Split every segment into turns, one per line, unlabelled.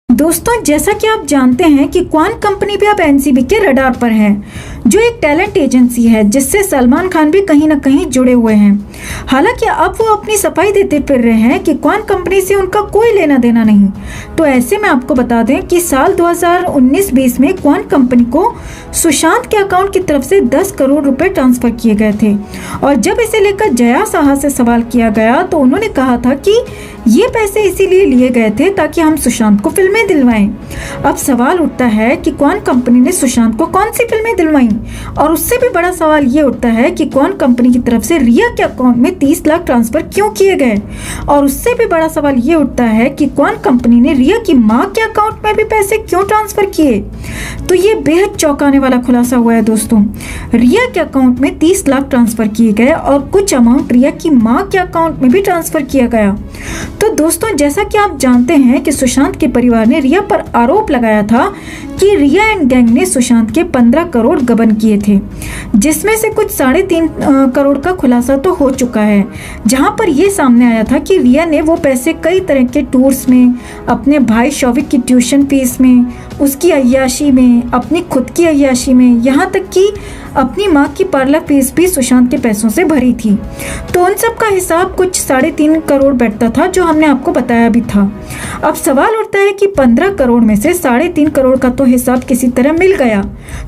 दोस्तों, जैसा कि आप जानते हैं कि क्वान कंपनी भी अब एनसीबी के रडार पर है, जो एक टैलेंट एजेंसी है जिससे सलमान खान भी कहीं ना कहीं जुड़े हुए हैं। हालांकि अब वो अपनी सफाई देते फिर रहे हैं कि क्वान कंपनी से उनका कोई लेना देना नहीं। तो ऐसे में आपको बता दें कि साल 2019-20 में क्वान कंपनी को सुशांत के अकाउंट की तरफ से 10 करोड़ रुपए ट्रांसफर किए गए थे। और जब इसे लेकर जया साहा से सवाल किया गया तो उन्होंने कहा था कि ये पैसे इसीलिए लिए गए थे ताकि हम सुशांत को फिल्में दिलवाएं। अब सवाल उठता है कि क्वान कंपनी ने सुशांत को कौन सी फिल्में दिलवाई, और उससे भी बड़ा सवाल ये उठता है कि क्वान कंपनी की तरफ से रिया के अकाउंट में 30 लाख ट्रांसफर क्यों किए गए, और उससे भी बड़ा सवाल ये उठता है कि क्वान कंपनी ने रिया की मां के अकाउंट में भी पैसे क्यों ट्रांसफर किए। तो ये बेहद चौंकाने वाला खुलासा हुआ है दोस्तों। रिया के अकाउंट में 30 लाख ट्रांसफर किए गए और कुछ अमाउंट रिया की मां के अकाउंट में भी ट्रांसफर किया गया। तो दोस्तों, जैसा कि आप जानते हैं कि सुशांत के परिवार ने रिया पर आरोप लगाया था कि रिया एंड गैंग ने सुशांत के 15 करोड़ गबन किए थे, जिसमें से कुछ 3.5 करोड़ का खुलासा तो हो चुका है, जहां पर यह सामने आया था कि रिया ने वो पैसे कई तरह के टूर्स में, अपने भाई शौविक की ट्यूशन फीस में, उसकी अय्याशी में, अपनी खुद की अय्याशी में, यहाँ तक कि अपनी माँ की पार्लर फीस भी सुशांत के पैसों से भरी थी। तो उन सब का हिसाब कुछ 3.5 करोड़ बैठता था, जो हमने आपको बताया भी था। अब सवाल उठता है कि 15 करोड़ में से 3.5 करोड़ का तो हिसाब किसी तरह मिल गया,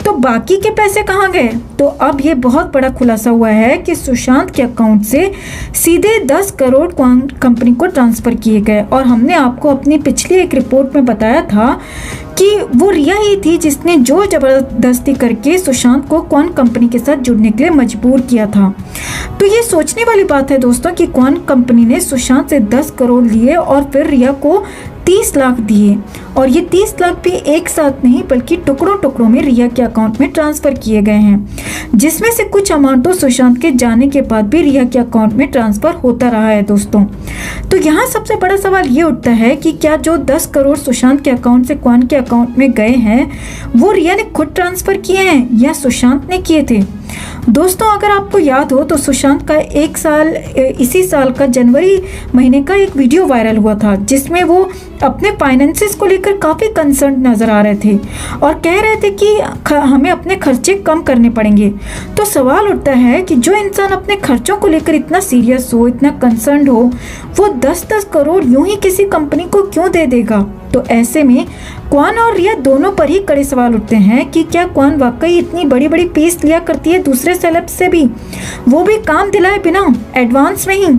तो बाकी के पैसे कहाँ गए। तो अब ये बहुत बड़ा खुलासा हुआ है कि सुशांत के अकाउंट से सीधे 10 करोड़ क्वान कंपनी को ट्रांसफर किए गए। और हमने आपको अपनी पिछली एक रिपोर्ट में बताया था कि वो रिया ही थी जिसने जोर जबरदस्ती करके सुशांत को क्वान कंपनी के साथ जुड़ने के लिए मजबूर किया था। तो ये सोचने वाली बात है दोस्तों कि क्वान कंपनी ने सुशांत से 10 करोड़ लिए और फिर रिया को 30 लाख दिए, और ये 30 लाख भी एक साथ नहीं बल्कि टुकड़ों टुकड़ों में रिया के अकाउंट में ट्रांसफर किए गए हैं, जिसमें से कुछ अमाउंट तो सुशांत के जाने के बाद भी रिया के अकाउंट में ट्रांसफर होता रहा है दोस्तों। तो यहाँ सबसे बड़ा सवाल ये उठता है कि क्या जो 10 करोड़ सुशांत के अकाउंट से क्वान के अकाउंट में गए हैं वो रिया ने खुद ट्रांसफर किए हैं या सुशांत ने किए थे। दोस्तों, अगर आपको याद हो तो सुशांत का इसी साल का जनवरी महीने का एक वीडियो वायरल हुआ था, जिसमें वो अपने फाइनेंसेस को लेकर काफ़ी कंसर्न नज़र आ रहे थे और कह रहे थे कि हमें अपने खर्चे कम करने पड़ेंगे। तो सवाल उठता है कि जो इंसान अपने खर्चों को लेकर इतना सीरियस हो, इतना कंसर्न हो, वो 10-10 करोड़ यूं ही किसी कंपनी को क्यों दे देगा। तो ऐसे में क्वान और रिया दोनों पर ही कड़े सवाल उठते हैं कि क्या क्वान वाकई इतनी बड़ी बड़ी फीस लिया करती है दूसरे सेलेब्स से भी, वो भी काम दिलाए बिना, एडवांस में ही।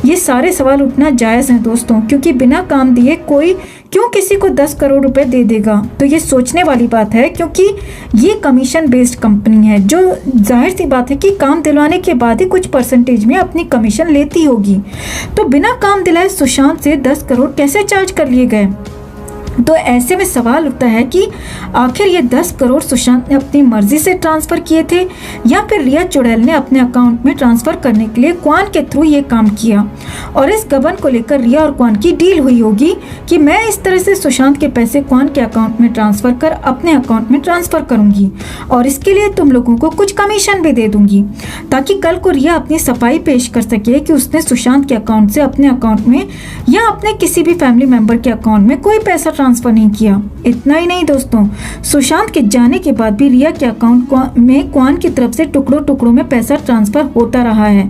ये सारे सवाल उठना जायज़ हैं दोस्तों, क्योंकि बिना काम दिए कोई क्यों किसी को 10 करोड़ रुपए दे देगा। तो ये सोचने वाली बात है, क्योंकि ये कमीशन बेस्ड कंपनी है, जो जाहिर सी बात है कि काम दिलवाने के बाद ही कुछ परसेंटेज में अपनी कमीशन लेती होगी। तो बिना काम दिलाए सुशांत से 10 करोड़ कैसे चार्ज कर लिए गए। तो ऐसे में सवाल उठता है कि आखिर ये 10 करोड़ सुशांत ने अपनी मर्जी से ट्रांसफर किए थे या फिर रिया चुड़ैल ने अपने अकाउंट में ट्रांसफर करने के लिए क्वान के थ्रू ये काम किया, और इस गबन को लेकर रिया और क्वान की डील हुई होगी कि मैं इस तरह से सुशांत के पैसे क्वान के अकाउंट में ट्रांसफर कर अपने अकाउंट में ट्रांसफर करूंगी, और इसके लिए तुम लोगों को कुछ कमीशन भी दे दूंगी, ताकि कल को रिया अपनी सफाई पेश कर सके कि उसने सुशांत के अकाउंट से अपने अकाउंट में या अपने किसी भी फैमिली मेंबर के अकाउंट में कोई पैसा ट्रांसफर नहीं किया। इतना ही नहीं दोस्तों, सुशांत के जाने के बाद भी रिया के अकाउंट में क्वान की तरफ से टुकड़ों टुकड़ों में पैसा ट्रांसफर होता रहा है।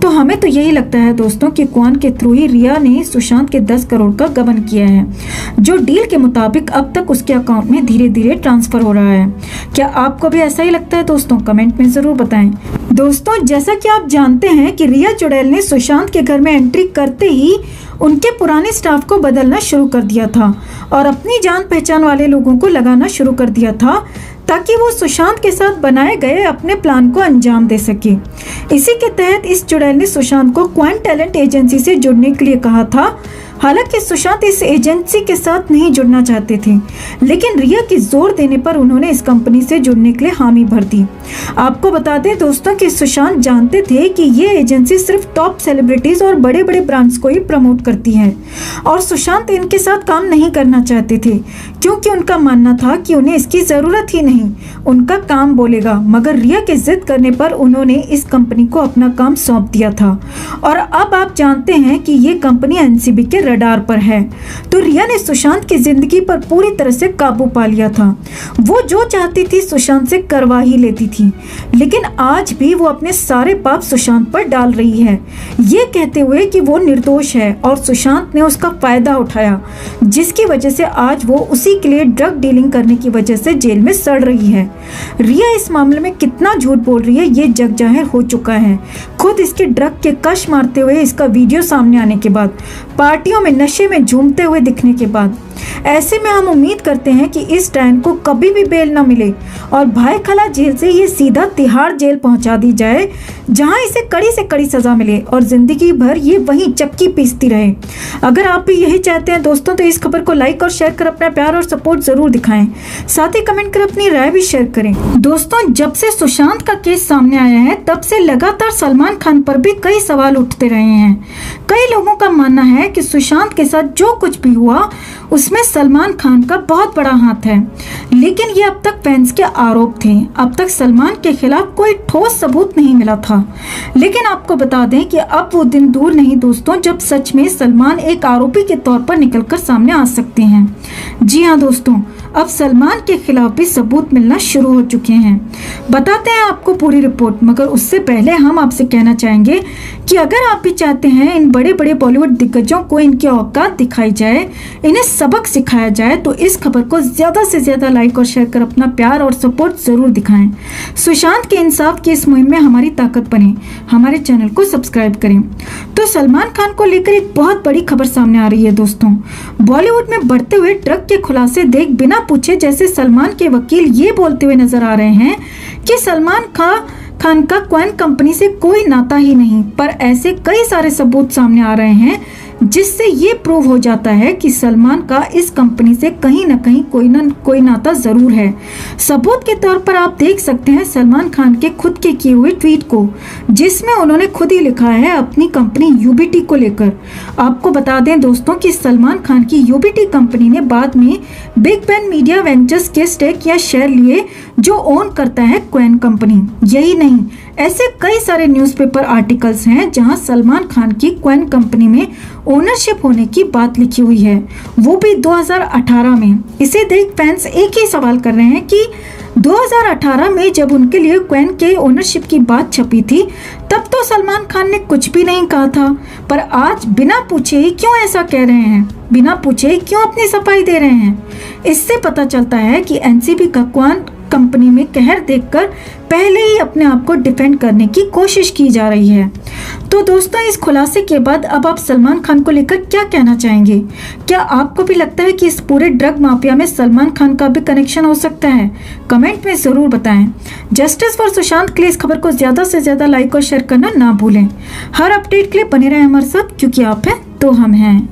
तो हमें तो यही लगता है दोस्तों कि क्वान के थ्रू ही रिया ने सुशांत के 10 करोड़ का गबन किया है, जो डील के मुताबिक अब तक उसके अकाउंट में धीरे धीरे ट्रांसफर हो रहा है। क्या आपको भी ऐसा ही लगता है दोस्तों? कमेंट में जरूर बताएं। दोस्तों, जैसा कि आप जानते हैं कि रिया चुड़ैल ने सुशांत के घर में एंट्री करते ही उनके पुराने स्टाफ को बदलना शुरू कर दिया था और अपनी जान पहचान वाले लोगों को लगाना शुरू कर दिया था, ताकि वो सुशांत के साथ बनाए गए अपने प्लान को अंजाम दे सके। इसी के तहत इस चुड़ैल ने सुशांत को क्वान टैलेंट एजेंसी से जुड़ने के लिए कहा था। हालांकि सुशांत इस एजेंसी के साथ नहीं जुड़ना चाहते थे, लेकिन रिया की जोर देने पर उन्होंने इस कंपनी से जुड़ने के लिए हामी भर दी। आपको बता दें दोस्तों कि सुशांत जानते थे कि ये एजेंसी सिर्फ टॉप सेलिब्रिटीज और बड़े बड़े ब्रांड्स को ही प्रमोट करती है, और सुशांत इनके साथ काम नहीं करना चाहते थे, क्योंकि उनका मानना था कि उन्हें इसकी जरूरत ही नहीं, उनका काम बोलेगा। मगर रिया के जिद करने पर उन्होंने इस कंपनी को अपना काम सौंप दिया था और अब आप जानते हैं कि ये कंपनी एनसीबी के रडार पर है। तो रिया ने सुशांत की जिंदगी पर पूरी तरह से काबू पा लिया था। वो जो चाहती थी सुशांत से करवा ही लेती थी, लेकिन आज भी वो अपने सारे पाप सुशांत पर डाल रही है, ये कहते हुए कि वो निर्दोष है और सुशांत ने उसका फायदा उठाया, जिसकी वजह से आज वो उसी के लिए ड्रग डीलिंग करने की वजह से जेल में सड़ रही है। रिया इस मामले में कितना झूठ बोल रही है ये जग जाहिर हो चुका है। खुद इसके ड्रग के कश मारते हुए इसका वीडियो सामने आने के बाद, पार्टियों में नशे में झूमते हुए दिखने के बाद, ऐसे में हम उम्मीद करते हैं कि इस डैन को कभी भी बेल न मिले और भाईखला जेल से ये सीधा तिहाड़ जेल पहुंचा दी जाए, जहां इसे कड़ी से कड़ी सजा मिले और जिंदगी भर ये वहीं चक्की पीसती रहे। अगर आप भी यही चाहते हैं दोस्तों तो इस खबर को लाइक और शेयर कर अपना प्यार और सपोर्ट जरूर दिखाएं, साथ ही कमेंट कर अपनी राय भी शेयर करें। दोस्तों, जब से सुशांत का केस सामने आया है तब से लगातार सलमान खान पर भी कई सवाल उठते रहे हैं। कई लोगों का मानना है कि सुशांत के साथ जो कुछ भी हुआ उसमें सलमान खान का बहुत बड़ा हाथ है, लेकिन ये अब तक फैंस के आरोप थे। अब तक सलमान के खिलाफ कोई ठोस सबूत नहीं मिला था, लेकिन आपको बता दें कि अब वो दिन दूर नहीं दोस्तों जब सच में सलमान एक आरोपी के तौर पर निकलकर सामने आ सकते हैं। जी हाँ दोस्तों, अब सलमान के खिलाफ भी सबूत मिलना शुरू हो चुके हैं। बताते हैं आपको पूरी रिपोर्ट, मगर उससे पहले हम आपसे कहना चाहेंगे कि अगर आप भी चाहते हैं इन बड़े बड़े बॉलीवुड दिग्गजों को इनकी औकात दिखाई जाए, इन्हें सबक सिखाया जाए, तो इस खबर को ज्यादा से ज्यादा लाइक और शेयर कर अपना प्यार और सपोर्ट जरूर दिखाएं। सुशांत के इंसाफ की इस मुहिम में हमारी ताकत बने, हमारे चैनल को सब्सक्राइब करें। तो सलमान खान को लेकर एक बहुत बड़ी खबर सामने आ रही है दोस्तों। बॉलीवुड में बढ़ते हुए ड्रग के खुलासे देख बिना पूछे जैसे सलमान के वकील ये बोलते हुए नजर आ रहे हैं कि सलमान खान का क्वेन कंपनी से कोई नाता ही नहीं, पर ऐसे कई सारे सबूत सामने आ रहे हैं जिससे ये प्रूव हो जाता है कि सलमान का इस कंपनी से कहीं ना कहीं कोई नाता जरूर है। सबूत के तौर पर आप देख सकते हैं सलमान खान के खुद के किए हुए ट्वीट को, जिसमें उन्होंने खुद ही लिखा है अपनी कंपनी यूबीटी को लेकर। आपको बता दें दोस्तों कि सलमान खान की यूबीटी कंपनी ने बाद में बिग बैन मीडिया वेंचर्स के स्टेक या शेयर लिए, जो ओन करता है क्वेन कंपनी। यही नहीं, ऐसे कई सारे न्यूज़पेपर आर्टिकल्स हैं जहां सलमान खान की क्वेन कंपनी में ओनरशिप होने की बात लिखी हुई है, वो भी 2018 में। इसे देख फैंस एक ही सवाल कर रहे हैं कि 2018 में जब उनके लिए क्वेन के ओनरशिप की बात छपी थी तब तो सलमान खान ने कुछ भी नहीं कहा था, पर आज बिना पूछे ही क्यों ऐसा कह रहे हैं, बिना पूछे क्यों अपनी सफाई दे रहे हैं। इससे पता चलता है कि एनसीबी का क्वेन कंपनी में कहर देखकर पहले ही अपने आप को डिफेंड करने की कोशिश की जा रही है। तो दोस्तों, इस खुलासे के बाद अब आप सलमान खान को लेकर क्या कहना चाहेंगे? क्या आपको भी लगता है कि इस पूरे ड्रग माफिया में सलमान खान का भी कनेक्शन हो सकता है? कमेंट में जरूर बताएं। जस्टिस फॉर सुशांत के लिए इस खबर को ज्यादा से ज्यादा लाइक और शेयर करना ना भूलें। हर अपडेट के लिए बने रहें हमारे साथ, क्योंकि आप हैं तो हम हैं।